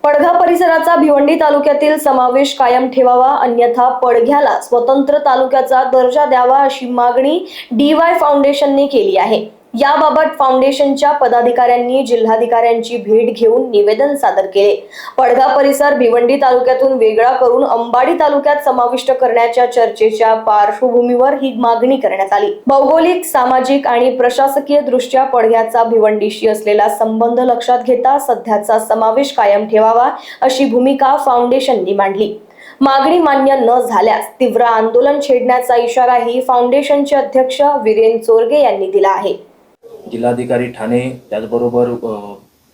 पडघा परिसराचा भिवंडी तालुक्यातील समावेश कायम ठेवावा, अन्यथा पडघ्याला स्वतंत्र तालुक्याचा दर्जा द्यावा अशी मागणी DY फाउंडेशनने केली आहे। याबाबत फाउंडेशनच्या पदाधिकाऱ्यांनी जिल्हाधिकाऱ्यांची भेट घेऊन निवेदन सादर केले। पडघा परिसर भिवंडी तालुक्यातून वेगळा करून अंबाडी तालुक्यात समाविष्ट करण्याच्या चर्चेच्या पार्श्वभूमीवर ही मागणी करण्यात आली। भौगोलिक, सामाजिक आणि प्रशासकीय दृष्ट्या पडघ्याचा भिवंडीशी असलेला संबंध लक्षात घेता सध्याचा समावेश कायम ठेवावा अशी भूमिका फाउंडेशनने मांडली। मागणी मान्य न झाल्यास तीव्र आंदोलन छेडण्याचा इशाराही फाउंडेशनचे अध्यक्ष वीरेन चोरगे यांनी दिला आहे। जिल्हाधिकारी ठाणे, त्याचबरोबर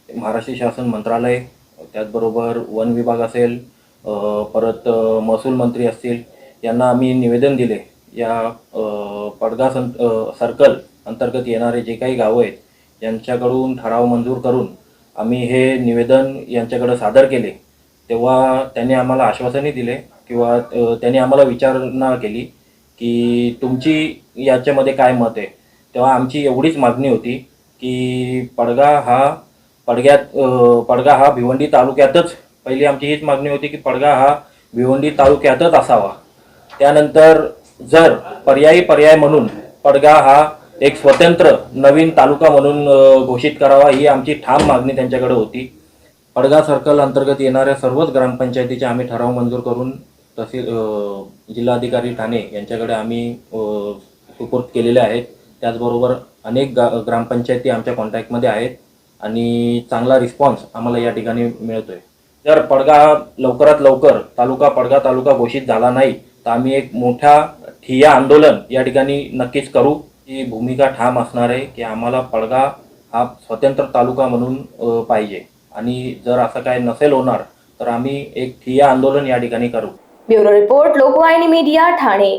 महाराष्ट्र शासन मंत्रालय, त्याचबरोबर वन विभाग असेल, परत महसूल मंत्री असतील, यांना आम्ही निवेदन दिले। या पडघा सर्कल अंतर्गत येणारे जे काही गावं आहेत यांच्याकडून ठराव मंजूर करून आम्ही हे निवेदन यांच्याकडे सादर केले। तेव्हा त्यांनी आम्हाला आश्वासने दिले किंवा त्यांनी आम्हाला विचारणा केली की तुमची याच्यामध्ये काय मत आहे। तेव्हा आमची एवढीच मागणी होती की पडघा हा भिवंडी तालुक्यातच, पहिली आमची हीच मागणी होती की पडघा हा भिवंडी तालुक्यातच असावा। त्यानंतर जर पर्याय म्हणून पडघा हा एक स्वतंत्र नवीन तालुका म्हणून घोषित करावा, ही आमची ठाम मागणी त्यांच्याकडे होती। पडघा सर्कल अंतर्गत येणाऱ्या सर्वच ग्रामपंचायतीचे आम्ही ठराव मंजूर करून तहसील जिल्हाधिकारी ठाणे यांच्याकडे आम्ही सुपूर्द केलेले आहेत। त्याचबरोबर अनेक ग्रामपंचायती आमच्या कॉन्टॅक्टमध्ये आहेत आणि चांगला रिस्पॉन्स आम्हाला या ठिकाणी मिळतोय। जर पडघा लवकरात लवकर पडघा तालुका घोषित झाला नाही तर आम्ही एक मोठा ठिय्या आंदोलन या ठिकाणी नक्कीच करू। ही भूमिका ठाम असणार आहे की आम्हाला पडघा हा स्वतंत्र तालुका म्हणून पाहिजे आणि जर असं काय नसेल होणार तर आम्ही एक ठिय्या आंदोलन या ठिकाणी करू। Bureau report, Lokvahini media, Thane.